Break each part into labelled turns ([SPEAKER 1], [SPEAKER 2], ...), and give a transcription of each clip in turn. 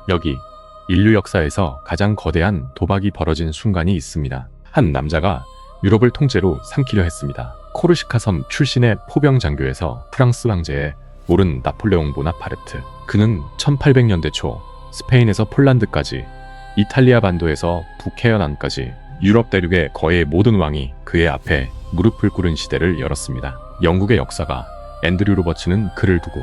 [SPEAKER 1] 여기 인류 역사에서 가장 거대한 도박이 벌어진 순간이 있습니다. 한 남자가 유럽을 통째로 삼키려 했습니다. 코르시카 섬 출신의 포병 장교에서 프랑스 황제의 오른 나폴레옹 보나파르트. 그는 1800년대 초 스페인에서 폴란드까지, 이탈리아 반도에서 북해연안까지 유럽 대륙의 거의 모든 왕이 그의 앞에 무릎을 꿇은 시대를 열었습니다. 영국의 역사가 앤드류 로버츠는 그를 두고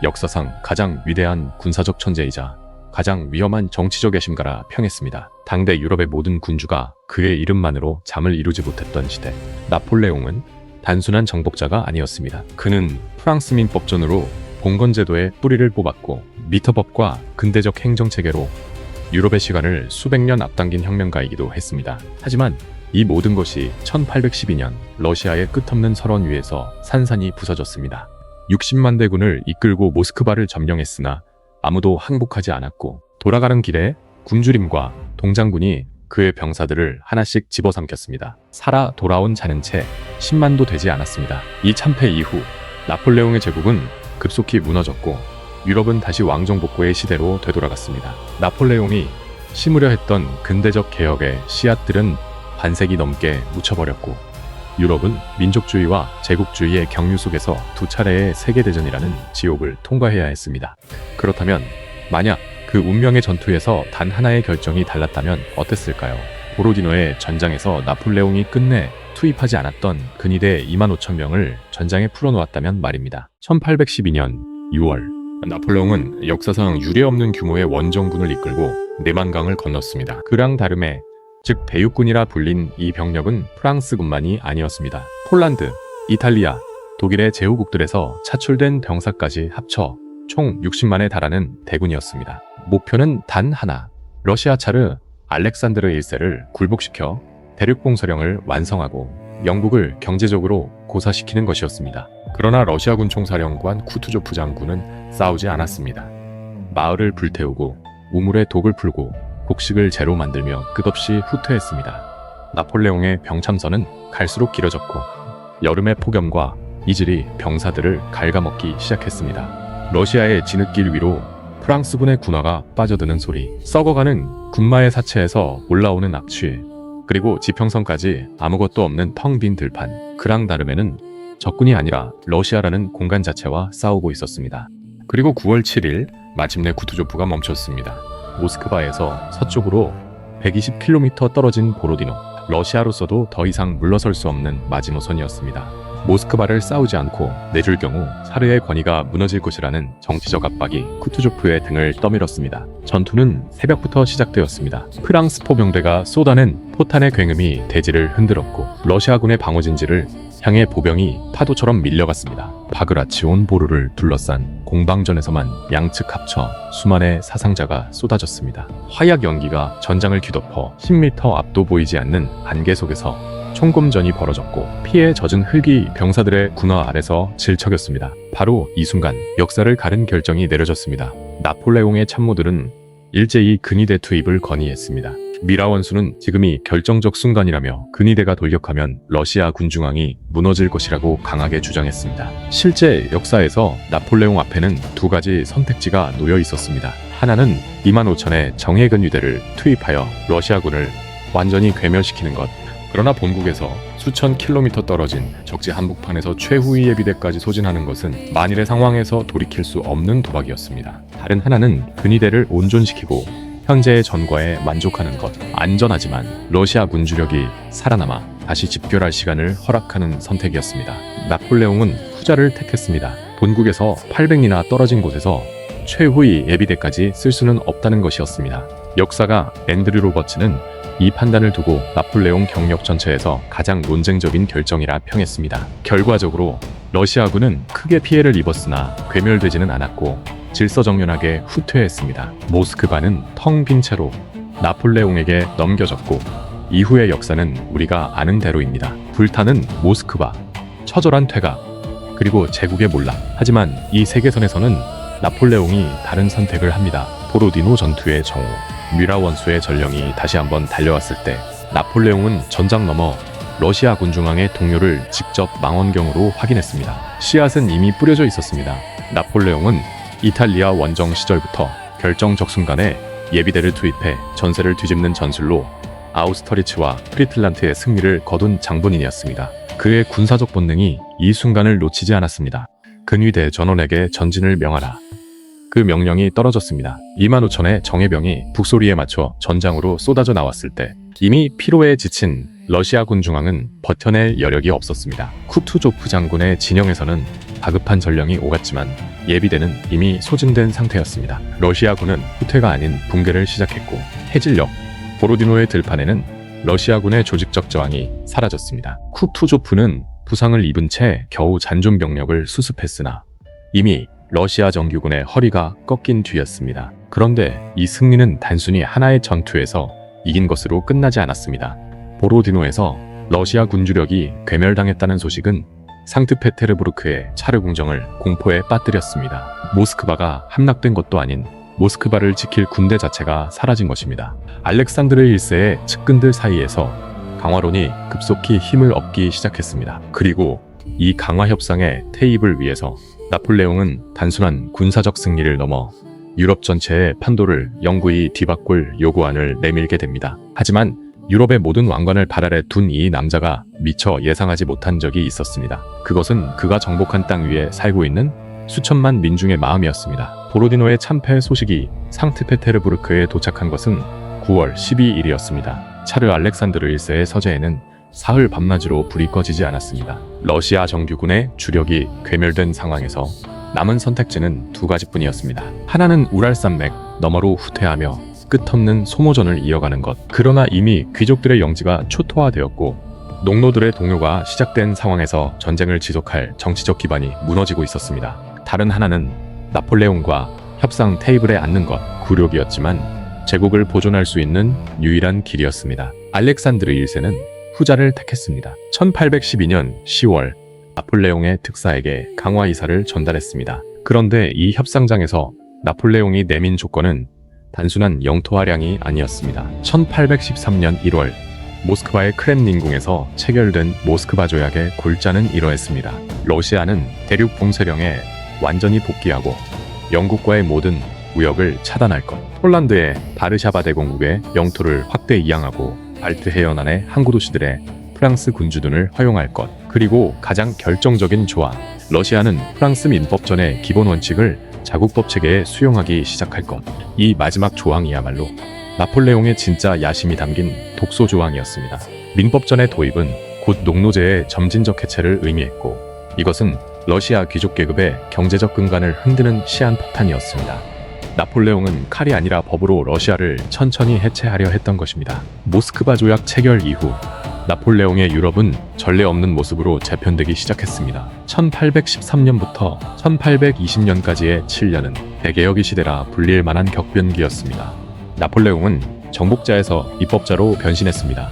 [SPEAKER 1] 역사상 가장 위대한 군사적 천재이자 가장 위험한 정치적 애심가라 평했습니다. 당대 유럽의 모든 군주가 그의 이름만으로 잠을 이루지 못했던 시대. 나폴레옹은 단순한 정복자가 아니었습니다. 그는 프랑스 민법전으로 봉건제도의 뿌리를 뽑았고 미터법과 근대적 행정체계로 유럽의 시간을 수백 년 앞당긴 혁명가이기도 했습니다. 하지만 이 모든 것이 1812년 러시아의 끝없는 설원 위에서 산산이 부서졌습니다. 60만 대군을 이끌고 모스크바를 점령했으나 아무도 항복하지 않았고, 돌아가는 길에 굶주림과 동장군이 그의 병사들을 하나씩 집어삼켰습니다. 살아 돌아온 자는 채 10만도 되지 않았습니다. 이 참패 이후 나폴레옹의 제국은 급속히 무너졌고 유럽은 다시 왕정복고의 시대로 되돌아갔습니다. 나폴레옹이 심으려 했던 근대적 개혁의 씨앗들은 반세기 넘게 묻혀버렸고 유럽은 민족주의와 제국주의의 경류 속에서 두 차례의 세계대전이라는 지옥을 통과해야 했습니다. 그렇다면 만약 그 운명의 전투에서 단 하나의 결정이 달랐다면 어땠을까요? 보로디노의 전장에서 나폴레옹이 끝내 투입하지 않았던 근위대 25,000명을 전장에 풀어놓았다면 말입니다. 1812년 6월 나폴레옹은 역사상 유례없는 규모의 원정군을 이끌고 네만강을 건넜습니다. 그랑 다름에, 즉 대육군이라 불린 이 병력은 프랑스군만이 아니었습니다. 폴란드, 이탈리아, 독일의 제후국들에서 차출된 병사까지 합쳐 총 60만에 달하는 대군이었습니다. 목표는 단 하나, 러시아 차르 알렉산드르 1세를 굴복시켜 대륙봉서령을 완성하고 영국을 경제적으로 고사시키는 것이었습니다. 그러나 러시아군 총사령관 쿠투조프 장군은 싸우지 않았습니다. 마을을 불태우고 우물에 독을 풀고 곡식을 재로 만들며 끝없이 후퇴했습니다. 나폴레옹의 병참선은 갈수록 길어졌고 여름의 폭염과 이슬이 병사들을 갉아먹기 시작했습니다. 러시아의 진흙길 위로 프랑스군의 군화가 빠져드는 소리, 썩어가는 군마의 사체에서 올라오는 악취, 그리고 지평선까지 아무것도 없는 텅 빈 들판. 그랑 다름에는 적군이 아니라 러시아라는 공간 자체와 싸우고 있었습니다. 그리고 9월 7일 마침내 쿠투조프가 멈췄습니다. 모스크바에서 서쪽으로 120km 떨어진 보로디노. 러시아로서도 더 이상 물러설 수 없는 마지노선이었습니다. 모스크바를 싸우지 않고 내줄 경우 사르의 권위가 무너질 것이라는 정치적 압박이 쿠투조프의 등을 떠밀었습니다. 전투는 새벽부터 시작되었습니다. 프랑스 포병대가 쏟아낸 포탄의 굉음이 대지를 흔들었고 러시아군의 방어진지를 향해 보병이 파도처럼 밀려갔습니다. 바그라치온 보루를 둘러싼 공방전에서만 양측 합쳐 수만의 사상자가 쏟아졌습니다. 화약 연기가 전장을 뒤덮어 10m 앞도 보이지 않는 안개 속에서 총검전이 벌어졌고 피에 젖은 흙이 병사들의 군화 아래서 질척였습니다. 바로 이 순간 역사를 가른 결정이 내려졌습니다. 나폴레옹의 참모들은 일제히 근위대 투입을 건의했습니다. 미라 원수는 지금이 결정적 순간이라며 근위대가 돌격하면 러시아 군중앙이 무너질 것이라고 강하게 주장했습니다. 실제 역사에서 나폴레옹 앞에는 두 가지 선택지가 놓여 있었습니다. 하나는 25,000의 정예근위대를 투입하여 러시아군을 완전히 괴멸시키는 것. 그러나 본국에서 수천 킬로미터 떨어진 적지 한복판에서 최후위 예비대까지 소진하는 것은 만일의 상황에서 돌이킬 수 없는 도박이었습니다. 다른 하나는 근위대를 온전시키고 현재의 전과에 만족하는 것. 안전하지만 러시아 군주력이 살아남아 다시 집결할 시간을 허락하는 선택이었습니다. 나폴레옹은 후자를 택했습니다. 본국에서 800리나 떨어진 곳에서 최후위 예비대까지 쓸 수는 없다는 것이었습니다. 역사가 앤드류 로버츠는 이 판단을 두고 나폴레옹 경력 전체에서 가장 논쟁적인 결정이라 평했습니다. 결과적으로 러시아군은 크게 피해를 입었으나 괴멸되지는 않았고 질서정연하게 후퇴했습니다. 모스크바는 텅 빈 채로 나폴레옹에게 넘겨졌고 이후의 역사는 우리가 아는 대로입니다. 불타는 모스크바, 처절한 퇴각, 그리고 제국의 몰락. 하지만 이 세계선에서는 나폴레옹이 다른 선택을 합니다. 보로디노 전투의 정오, 미라 원수의 전령이 다시 한번 달려왔을 때 나폴레옹은 전장 너머 러시아 군중앙의 동료를 직접 망원경으로 확인했습니다. 씨앗은 이미 뿌려져 있었습니다. 나폴레옹은 이탈리아 원정 시절부터 결정적 순간에 예비대를 투입해 전세를 뒤집는 전술로 아우스터리츠와 프리틀란트의 승리를 거둔 장본인이었습니다. 그의 군사적 본능이 이 순간을 놓치지 않았습니다. 근위대 전원에게 전진을 명하라. 그 명령이 떨어졌습니다. 25,000의 정예병이 북소리에 맞춰 전장으로 쏟아져 나왔을 때 이미 피로에 지친 러시아군 중앙은 버텨낼 여력이 없었습니다. 쿠투조프 장군의 진영에서는 다급한 전령이 오갔지만 예비대는 이미 소진된 상태였습니다. 러시아군은 후퇴가 아닌 붕괴를 시작했고 해질녘 보로디노의 들판에는 러시아군의 조직적 저항이 사라졌습니다. 쿠투조프는 부상을 입은 채 겨우 잔존 병력을 수습했으나 이미 러시아 정규군의 허리가 꺾인 뒤였습니다. 그런데 이 승리는 단순히 하나의 전투에서 이긴 것으로 끝나지 않았습니다. 보로디노에서 러시아 군주력이 괴멸당했다는 소식은 상트페테르부르크의 차르 궁정을 공포에 빠뜨렸습니다. 모스크바가 함락된 것도 아닌 모스크바를 지킬 군대 자체가 사라진 것입니다. 알렉산드르 1세의 측근들 사이에서 강화론이 급속히 힘을 얻기 시작했습니다. 그리고 이 강화 협상의 태입을 위해서 나폴레옹은 단순한 군사적 승리를 넘어 유럽 전체의 판도를 영구히 뒤바꿀 요구안을 내밀게 됩니다. 하지만 유럽의 모든 왕관을 발 아래 둔 이 남자가 미처 예상하지 못한 적이 있었습니다. 그것은 그가 정복한 땅 위에 살고 있는 수천만 민중의 마음이었습니다. 보로디노의 참패 소식이 상트페테르부르크에 도착한 것은 9월 12일이었습니다. 차르 알렉산드르 1세의 서재에는 사흘 밤낮으로 불이 꺼지지 않았습니다. 러시아 정규군의 주력이 괴멸된 상황에서 남은 선택지는 두 가지뿐이었습니다. 하나는 우랄산맥 너머로 후퇴하며 끝없는 소모전을 이어가는 것. 그러나 이미 귀족들의 영지가 초토화되었고 농노들의 동요가 시작된 상황에서 전쟁을 지속할 정치적 기반이 무너지고 있었습니다. 다른 하나는 나폴레옹과 협상 테이블에 앉는 것. 굴욕이었지만 제국을 보존할 수 있는 유일한 길이었습니다. 알렉산드르 1세는 후자를 택했습니다. 1812년 10월 나폴레옹의 특사에게 강화 이사를 전달했습니다. 그런데 이 협상장에서 나폴레옹이 내민 조건은 단순한 영토 할양이 아니었습니다. 1813년 1월 모스크바의 크렘린궁에서 체결된 모스크바 조약의 골자는 이러했습니다. 러시아는 대륙 봉쇄령에 완전히 복귀하고 영국과의 모든 무역을 차단할 것. 폴란드의 바르샤바 대공국의 영토를 확대 이양하고 발트 해연 안의 항구 도시들의 프랑스 군주둔을 허용할 것. 그리고 가장 결정적인 조항. 러시아는 프랑스 민법전의 기본 원칙을 자국법 체계에 수용하기 시작할 것. 이 마지막 조항이야말로 나폴레옹의 진짜 야심이 담긴 독소 조항이었습니다. 민법전의 도입은 곧 농노제의 점진적 해체를 의미했고 이것은 러시아 귀족 계급의 경제적 근간을 흔드는 시한폭탄이었습니다. 나폴레옹은 칼이 아니라 법으로 러시아를 천천히 해체하려 했던 것입니다. 모스크바 조약 체결 이후 나폴레옹의 유럽은 전례 없는 모습으로 재편되기 시작했습니다. 1813년부터 1820년까지의 7년은 대개혁의 시대라 불릴 만한 격변기였습니다. 나폴레옹은 정복자에서 입법자로 변신했습니다.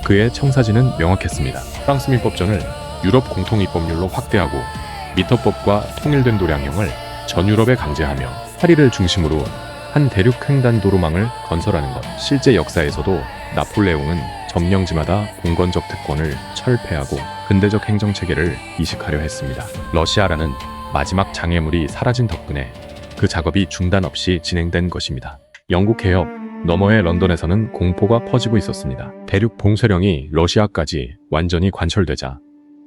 [SPEAKER 1] 그의 청사진은 명확했습니다. 프랑스 민법전을 유럽 공통입법률로 확대하고 미터법과 통일된 도량형을 전 유럽에 강제하며 파리를 중심으로 한 대륙 횡단도로망을 건설하는 것. 실제 역사에서도 나폴레옹은 점령지마다 봉건적 특권을 철폐하고 근대적 행정체계를 이식하려 했습니다. 러시아라는 마지막 장애물이 사라진 덕분에 그 작업이 중단 없이 진행된 것입니다. 영국 해협 너머의 런던에서는 공포가 퍼지고 있었습니다. 대륙 봉쇄령이 러시아까지 완전히 관철되자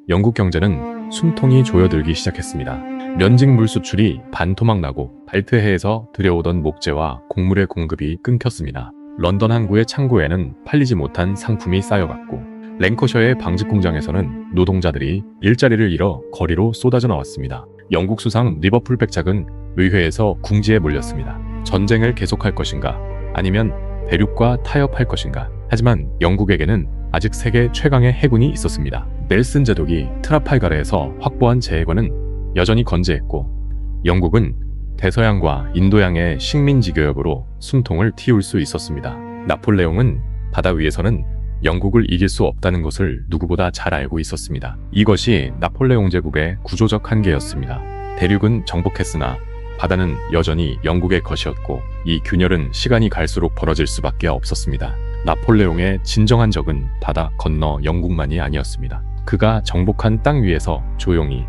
[SPEAKER 1] 영국 경제는 숨통이 조여들기 시작했습니다. 면직 물 수출이 반토막나고 발트해에서 들여오던 목재와 곡물의 공급이 끊겼습니다. 런던 항구의 창고에는 팔리지 못한 상품이 쌓여갔고 랭커셔의 방직 공장에서는 노동자들이 일자리를 잃어 거리로 쏟아져 나왔습니다. 영국 수상 리버풀 백작은 의회에서 궁지에 몰렸습니다. 전쟁을 계속할 것인가 아니면 대륙과 타협할 것인가. 하지만 영국에게는 아직 세계 최강의 해군이 있었습니다. 넬슨 제독이 트라팔가르에서 확보한 재해권은 여전히 건재했고 영국은 대서양과 인도양의 식민지교역으로 숨통을 틔울 수 있었습니다. 나폴레옹은 바다 위에서는 영국을 이길 수 없다는 것을 누구보다 잘 알고 있었습니다. 이것이 나폴레옹 제국의 구조적 한계였습니다. 대륙은 정복했으나 바다는 여전히 영국의 것이었고 이 균열은 시간이 갈수록 벌어질 수밖에 없었습니다. 나폴레옹의 진정한 적은 바다 건너 영국만이 아니었습니다. 그가 정복한 땅 위에서 조용히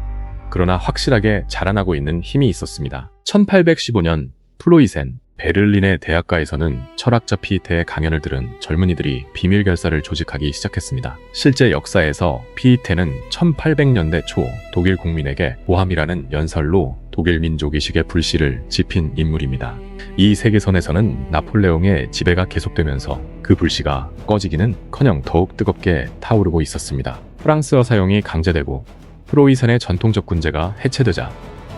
[SPEAKER 1] 그러나 확실하게 자라나고 있는 힘이 있었습니다. 1815년 플로이센 베를린의 대학가에서는 철학자 피에테의 강연을 들은 젊은이들이 비밀 결사를 조직하기 시작했습니다. 실제 역사에서 피에테는 1800년대 초 독일 국민에게 모함이라는 연설로 독일 민족의식의 불씨를 지핀 인물입니다. 이 세계선에서는 나폴레옹의 지배가 계속되면서 그 불씨가 꺼지기는커녕 더욱 뜨겁게 타오르고 있었습니다. 프랑스어 사용이 강제되고 프로이센의 전통적 군제가 해체되자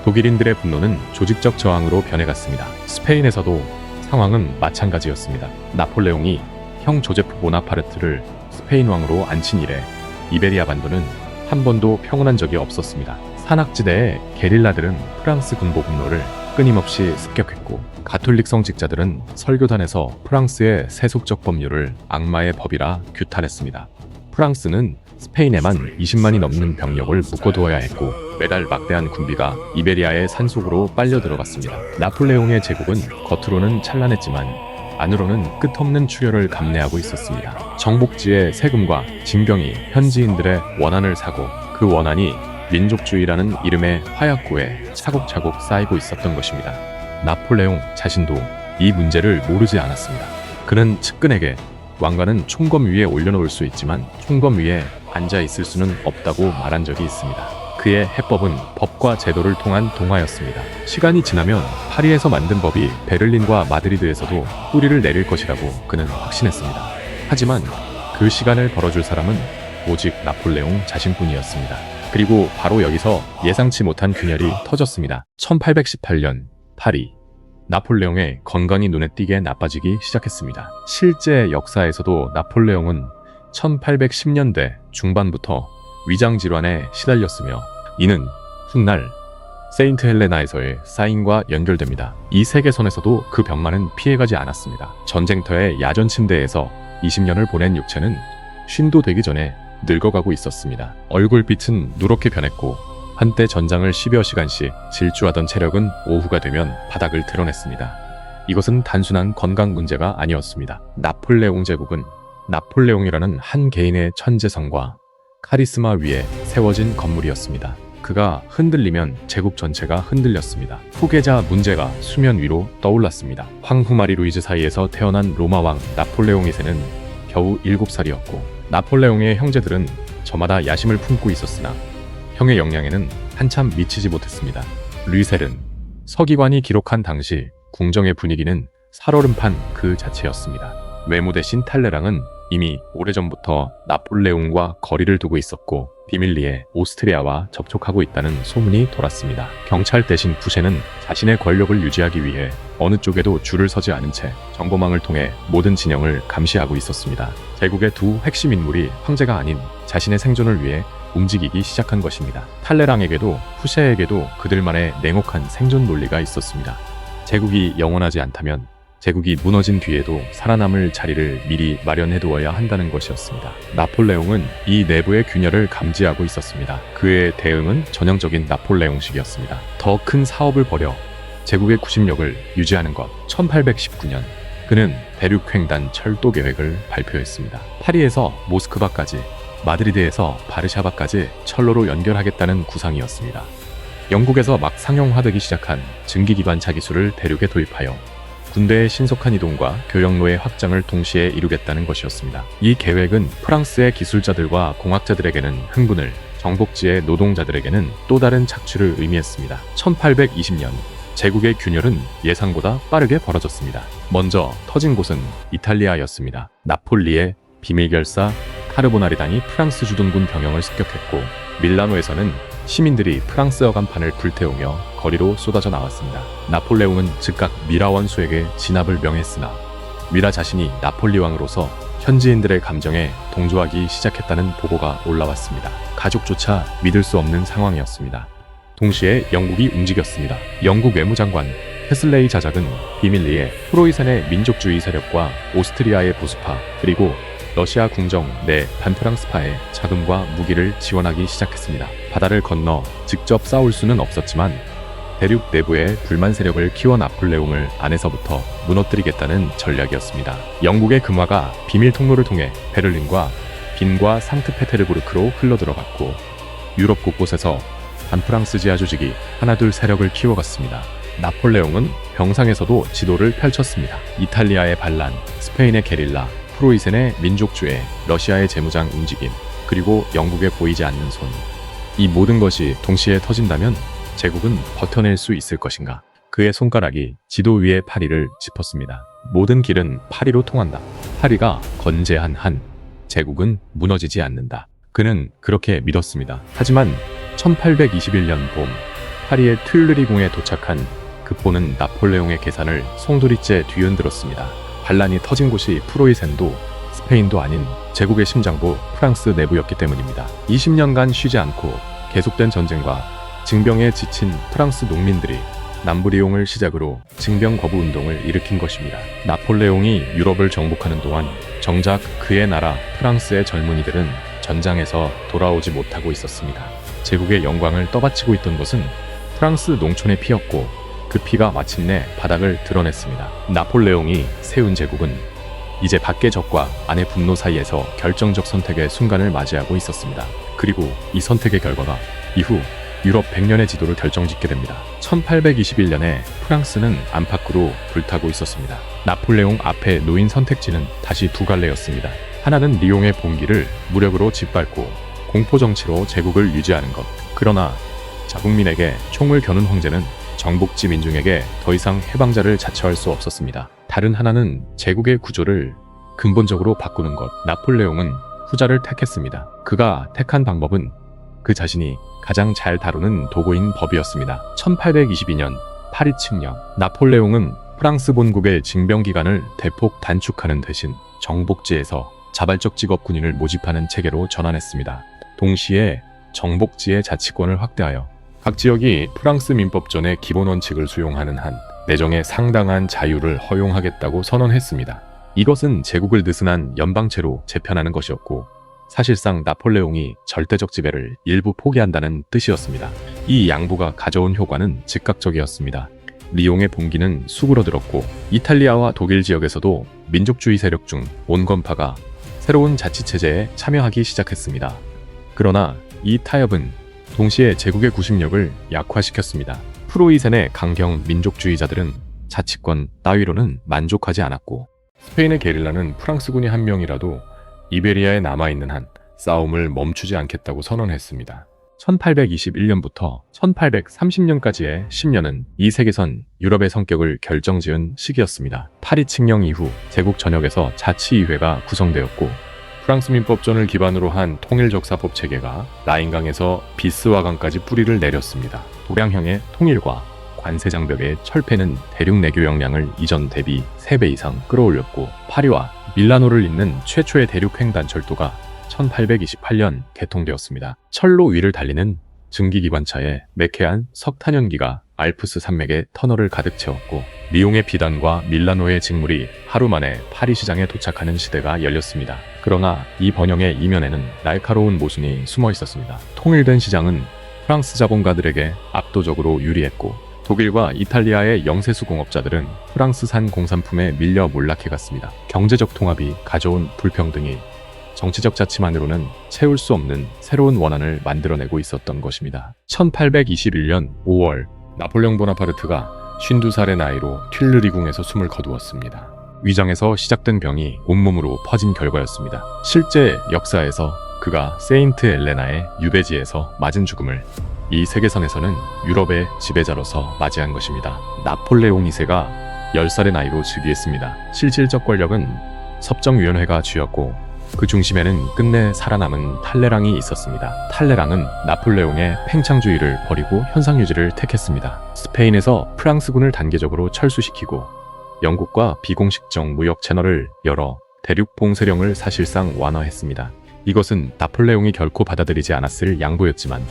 [SPEAKER 1] 독일인들의 분노는 조직적 저항으로 변해갔습니다. 스페인에서도 상황은 마찬가지였습니다. 나폴레옹이 형 조제프 보나파르트를 스페인 왕으로 앉힌 이래 이베리아 반도는 한 번도 평온한 적이 없었습니다. 산악지대의 게릴라들은 프랑스 군보 분노를 끊임없이 습격했고 가톨릭 성직자들은 설교단에서 프랑스의 세속적 법률을 악마의 법이라 규탄했습니다. 프랑스는 스페인에만 20만이 넘는 병력을 묶어두어야 했고 매달 막대한 군비가 이베리아의 산속으로 빨려 들어갔습니다. 나폴레옹의 제국은 겉으로는 찬란했지만 안으로는 끝없는 출혈을 감내하고 있었습니다. 정복지의 세금과 징병이 현지인들의 원한을 사고 그 원한이 민족주의라는 이름의 화약고에 차곡차곡 쌓이고 있었던 것입니다. 나폴레옹 자신도 이 문제를 모르지 않았습니다. 그는 측근에게 왕관은 총검 위에 올려놓을 수 있지만 총검 위에 앉아 있을 수는 없다고 말한 적이 있습니다. 그의 해법은 법과 제도를 통한 동화였습니다. 시간이 지나면 파리에서 만든 법이 베를린과 마드리드에서도 뿌리를 내릴 것이라고 그는 확신했습니다. 하지만 그 시간을 벌어줄 사람은 오직 나폴레옹 자신뿐이었습니다. 그리고 바로 여기서 예상치 못한 균열이 터졌습니다. 1818년 파리. 나폴레옹의 건강이 눈에 띄게 나빠지기 시작했습니다. 실제 역사에서도 나폴레옹은 1810년대 중반부터 위장 질환에 시달렸으며 이는 훗날 세인트 헬레나에서의 사인과 연결됩니다. 이 세계선에서도 그 병만은 피해가지 않았습니다. 전쟁터의 야전 침대에서 20년을 보낸 육체는 쉰도 되기 전에 늙어가고 있었습니다. 얼굴빛은 누렇게 변했고 한때 전장을 10여 시간씩 질주하던 체력은 오후가 되면 바닥을 드러냈습니다. 이것은 단순한 건강 문제가 아니었습니다. 나폴레옹 제국은 나폴레옹이라는 한 개인의 천재성과 카리스마 위에 세워진 건물이었습니다. 그가 흔들리면 제국 전체가 흔들렸습니다. 후계자 문제가 수면 위로 떠올랐습니다. 황후 마리 루이즈 사이에서 태어난 로마 왕 나폴레옹 2세는 겨우 7살이었고 나폴레옹의 형제들은 저마다 야심을 품고 있었으나 형의 역량에는 한참 미치지 못했습니다. 르셀은 서기관이 기록한 당시 궁정의 분위기는 살얼음판 그 자체였습니다. 외모 대신 탈레랑은 이미 오래전부터 나폴레옹과 거리를 두고 있었고 비밀리에 오스트리아와 접촉하고 있다는 소문이 돌았습니다. 경찰 대신 부셰는 자신의 권력을 유지하기 위해 어느 쪽에도 줄을 서지 않은 채 정보망을 통해 모든 진영을 감시하고 있었습니다. 제국의 두 핵심 인물이 황제가 아닌 자신의 생존을 위해 움직이기 시작한 것입니다. 탈레랑에게도 푸셰에게도 그들만의 냉혹한 생존 논리가 있었습니다. 제국이 영원하지 않다면 제국이 무너진 뒤에도 살아남을 자리를 미리 마련해두어야 한다는 것이었습니다. 나폴레옹은 이 내부의 균열을 감지하고 있었습니다. 그의 대응은 전형적인 나폴레옹식이었습니다. 더 큰 사업을 벌여 제국의 구심력을 유지하는 것. 1819년 그는 대륙횡단 철도 계획을 발표했습니다. 파리에서 모스크바까지 마드리드에서 바르샤바까지 철로로 연결하겠다는 구상이었습니다. 영국에서 막 상용화되기 시작한 증기기관차 기술을 대륙에 도입하여 군대의 신속한 이동과 교역로의 확장을 동시에 이루겠다는 것이었습니다. 이 계획은 프랑스의 기술자들과 공학자들에게는 흥분을, 정복지의 노동자들에게는 또 다른 착취를 의미했습니다. 1820년 제국의 균열은 예상보다 빠르게 벌어졌습니다. 먼저 터진 곳은 이탈리아였습니다. 나폴리의 비밀결사 카르보나리단이 프랑스 주둔군 병영을 습격했고 밀라노에서는 시민들이 프랑스어 간판을 불태우며 거리로 쏟아져 나왔습니다. 나폴레옹은 즉각 미라 원수에게 진압을 명했으나 미라 자신이 나폴리 왕으로서 현지인들의 감정에 동조하기 시작했다는 보고가 올라왔습니다. 가족조차 믿을 수 없는 상황이었습니다. 동시에 영국이 움직였습니다. 영국 외무장관 헤슬레이 자작은 비밀리에 프로이센의 민족주의 세력과 오스트리아의 보수파 그리고 러시아 궁정 내 반프랑스파에 자금과 무기를 지원하기 시작했습니다. 바다를 건너 직접 싸울 수는 없었지만 대륙 내부에 불만 세력을 키워 나폴레옹을 안에서부터 무너뜨리겠다는 전략이었습니다. 영국의 금화가 비밀 통로를 통해 베를린과 빈과 상트페테르부르크로 흘러들어갔고 유럽 곳곳에서 반프랑스 지하 조직이 하나둘 세력을 키워갔습니다. 나폴레옹은 병상에서도 지도를 펼쳤습니다. 이탈리아의 반란, 스페인의 게릴라, 프로이센의 민족주의, 러시아의 재무장 움직임, 그리고 영국의 보이지 않는 손. 이 모든 것이 동시에 터진다면 제국은 버텨낼 수 있을 것인가? 그의 손가락이 지도 위에 파리를 짚었습니다. 모든 길은 파리로 통한다. 파리가 건재한 한 제국은 무너지지 않는다. 그는 그렇게 믿었습니다. 하지만 1821년 봄 파리의 튠르리궁에 도착한 급보는 나폴레옹의 계산을 송두리째 뒤흔들었습니다. 반란이 터진 곳이 프로이센도 스페인도 아닌 제국의 심장부 프랑스 내부였기 때문입니다. 20년간 쉬지 않고 계속된 전쟁과 징병에 지친 프랑스 농민들이 남부리옹을 시작으로 징병 거부 운동을 일으킨 것입니다. 나폴레옹이 유럽을 정복하는 동안 정작 그의 나라 프랑스의 젊은이들은 전장에서 돌아오지 못하고 있었습니다. 제국의 영광을 떠받치고 있던 것은 프랑스 농촌의 피였고 그 피가 마침내 바닥을 드러냈습니다. 나폴레옹이 세운 제국은 이제 밖의 적과 안의 분노 사이에서 결정적 선택의 순간을 맞이하고 있었습니다. 그리고 이 선택의 결과가 이후 유럽 100년의 지도를 결정짓게 됩니다. 1821년에 프랑스는 안팎으로 불타고 있었습니다. 나폴레옹 앞에 놓인 선택지는 다시 두 갈래였습니다. 하나는 리옹의 봉기를 무력으로 짓밟고 공포정치로 제국을 유지하는 것. 그러나 자국민에게 총을 겨눈 황제는 정복지 민중에게 더 이상 해방자를 자처할 수 없었습니다. 다른 하나는 제국의 구조를 근본적으로 바꾸는 것. 나폴레옹은 후자를 택했습니다. 그가 택한 방법은 그 자신이 가장 잘 다루는 도구인 법이었습니다. 1822년 파리 칙령. 나폴레옹은 프랑스 본국의 징병 기간을 대폭 단축하는 대신 정복지에서 자발적 직업 군인을 모집하는 체계로 전환했습니다. 동시에 정복지의 자치권을 확대하여 각 지역이 프랑스 민법전의 기본 원칙을 수용하는 한 내정에 상당한 자유를 허용하겠다고 선언했습니다. 이것은 제국을 느슨한 연방체로 재편하는 것이었고 사실상 나폴레옹이 절대적 지배를 일부 포기한다는 뜻이었습니다. 이 양보가 가져온 효과는 즉각적이었습니다. 리옹의 봉기는 수그러들었고 이탈리아와 독일 지역에서도 민족주의 세력 중 온건파가 새로운 자치체제에 참여하기 시작했습니다. 그러나 이 타협은 동시에 제국의 구심력을 약화시켰습니다. 프로이센의 강경 민족주의자들은 자치권 따위로는 만족하지 않았고 스페인의 게릴라는 프랑스군이 한 명이라도 이베리아에 남아있는 한 싸움을 멈추지 않겠다고 선언했습니다. 1821년부터 1830년까지의 10년은 이 세계선 유럽의 성격을 결정지은 시기였습니다. 파리 칙령 이후 제국 전역에서 자치의회가 구성되었고 프랑스 민법전을 기반으로 한 통일적사법 체계가 라인강에서 비스와강까지 뿌리를 내렸습니다. 도량형의 통일과 관세 장벽의 철폐는 대륙 내교 역량을 이전 대비 3배 이상 끌어올렸고 파리와 밀라노를 잇는 최초의 대륙 횡단철도가 1828년 개통되었습니다. 철로 위를 달리는 증기기관차에 매캐한 석탄연기가 알프스 산맥의 터널을 가득 채웠고 리옹의 비단과 밀라노의 직물이 하루 만에 파리 시장에 도착하는 시대가 열렸습니다. 그러나 이 번영의 이면에는 날카로운 모순이 숨어 있었습니다. 통일된 시장은 프랑스 자본가들에게 압도적으로 유리했고 독일과 이탈리아의 영세수 공업자들은 프랑스산 공산품에 밀려 몰락해갔습니다. 경제적 통합이 가져온 불평등이 정치적 자치만으로는 채울 수 없는 새로운 원한을 만들어내고 있었던 것입니다. 1821년 5월 나폴레옹 보나파르트가 52살의 나이로 튠르리궁에서 숨을 거두었습니다. 위장에서 시작된 병이 온몸으로 퍼진 결과였습니다. 실제 역사에서 그가 세인트 엘레나의 유배지에서 맞은 죽음을 이 세계선에서는 유럽의 지배자로서 맞이한 것입니다. 나폴레옹 2세가 10살의 나이로 즉위했습니다. 실질적 권력은 섭정위원회가 쥐었고 그 중심에는 끝내 살아남은 탈레랑이 있었습니다. 탈레랑은 나폴레옹의 팽창주의를 버리고 현상유지를 택했습니다. 스페인에서 프랑스군을 단계적으로 철수시키고 영국과 비공식적 무역 채널을 열어 대륙 봉쇄령을 사실상 완화했습니다. 이것은 나폴레옹이 결코 받아들이지 않았을 양보였지만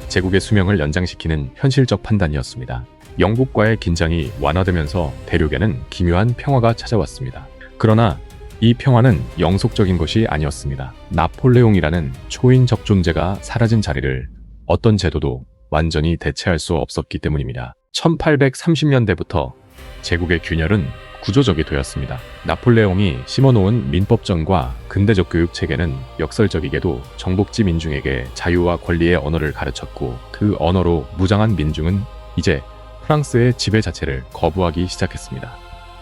[SPEAKER 1] 제국의 수명을 연장시키는 현실적 판단이었습니다. 영국과의 긴장이 완화되면서 대륙에는 기묘한 평화가 찾아왔습니다. 그러나 이 평화는 영속적인 것이 아니었습니다. 나폴레옹이라는 초인적 존재가 사라진 자리를 어떤 제도도 완전히 대체할 수 없었기 때문입니다. 1830년대부터 제국의 균열은 구조적이 되었습니다. 나폴레옹이 심어놓은 민법전과 근대적 교육체계는 역설적이게도 정복지 민중에게 자유와 권리의 언어를 가르쳤고 그 언어로 무장한 민중은 이제 프랑스의 지배 자체를 거부하기 시작했습니다.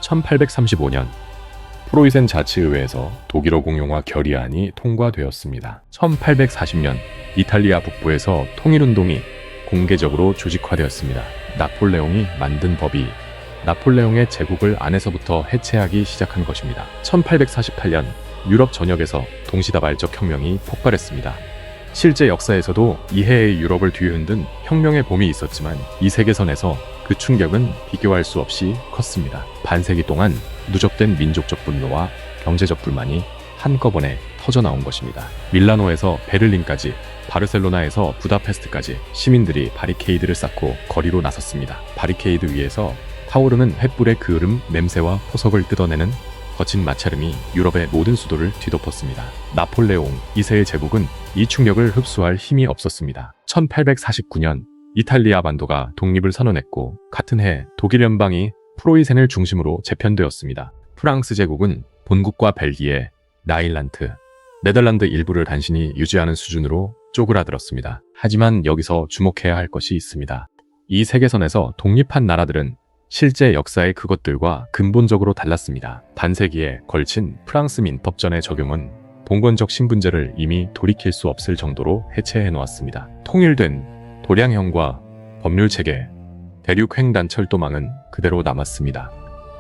[SPEAKER 1] 1835년 프로이센 자치의회에서 독일어 공용화 결의안이 통과되었습니다. 1840년 이탈리아 북부에서 통일운동이 공개적으로 조직화되었습니다. 나폴레옹이 만든 법이 나폴레옹의 제국을 안에서부터 해체하기 시작한 것입니다. 1848년 유럽 전역에서 동시다발적 혁명이 폭발했습니다. 실제 역사에서도 이해의 유럽을 뒤흔든 혁명의 봄이 있었지만 이 세계선에서 그 충격은 비교할 수 없이 컸습니다. 반세기 동안 누적된 민족적 분노와 경제적 불만이 한꺼번에 터져나온 것입니다. 밀라노에서 베를린까지, 바르셀로나에서 부다페스트까지 시민들이 바리케이드를 쌓고 거리로 나섰습니다. 바리케이드 위에서 타오르는 횃불의 그을음, 냄새와 포석을 뜯어내는 거친 마찰음이 유럽의 모든 수도를 뒤덮었습니다. 나폴레옹 2세의 제국은 이 충격을 흡수할 힘이 없었습니다. 1849년 이탈리아 반도가 독립을 선언했고 같은 해 독일 연방이 프로이센을 중심으로 재편되었습니다. 프랑스 제국은 본국과 벨기에, 라인란트, 네덜란드 일부를 단신히 유지하는 수준으로 쪼그라들었습니다. 하지만 여기서 주목해야 할 것이 있습니다. 이 세계선에서 독립한 나라들은 실제 역사의 그것들과 근본적으로 달랐습니다. 반세기에 걸친 프랑스 민법전의 적용은 봉건적 신분제를 이미 돌이킬 수 없을 정도로 해체해 놓았습니다. 통일된 도량형과 법률체계, 대륙횡단 철도망은 그대로 남았습니다.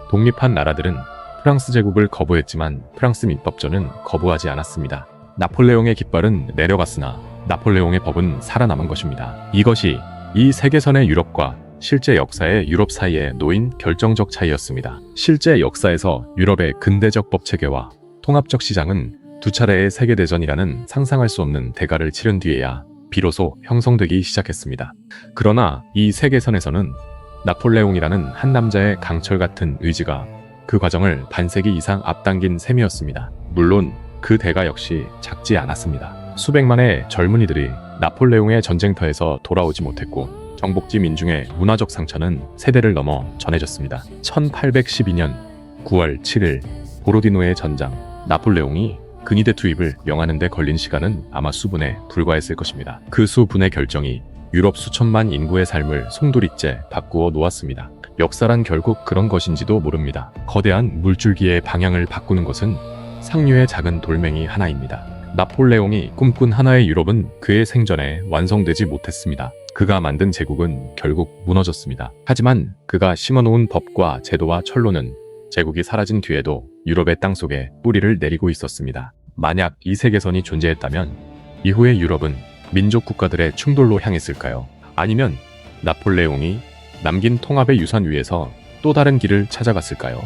[SPEAKER 1] 독립한 나라들은 프랑스 제국을 거부했지만 프랑스 민법전은 거부하지 않았습니다. 나폴레옹의 깃발은 내려갔으나 나폴레옹의 법은 살아남은 것입니다. 이것이 이 세계선의 유럽과 실제 역사의 유럽 사이에 놓인 결정적 차이였습니다. 실제 역사에서 유럽의 근대적 법체계와 통합적 시장은 두 차례의 세계대전이라는 상상할 수 없는 대가를 치른 뒤에야 비로소 형성되기 시작했습니다. 그러나 이 세계선에서는 나폴레옹이라는 한 남자의 강철 같은 의지가 그 과정을 반세기 이상 앞당긴 셈이었습니다. 물론 그 대가 역시 작지 않았습니다. 수백만의 젊은이들이 나폴레옹의 전쟁터에서 돌아오지 못했고 정복지 민중의 문화적 상처는 세대를 넘어 전해졌습니다. 1812년 9월 7일 보로디노의 전장, 나폴레옹이 근위대 투입을 명하는 데 걸린 시간은 아마 수분에 불과했을 것입니다. 그 수분의 결정이 유럽 수천만 인구의 삶을 송두리째 바꾸어 놓았습니다. 역사란 결국 그런 것인지도 모릅니다. 거대한 물줄기의 방향을 바꾸는 것은 상류의 작은 돌멩이 하나입니다. 나폴레옹이 꿈꾼 하나의 유럽은 그의 생전에 완성되지 못했습니다. 그가 만든 제국은 결국 무너졌습니다. 하지만 그가 심어놓은 법과 제도와 철로는 제국이 사라진 뒤에도 유럽의 땅속에 뿌리를 내리고 있었습니다. 만약 이 세계선이 존재했다면 이후의 유럽은 민족 국가들의 충돌로 향했을까요? 아니면 나폴레옹이 남긴 통합의 유산 위에서 또 다른 길을 찾아갔을까요?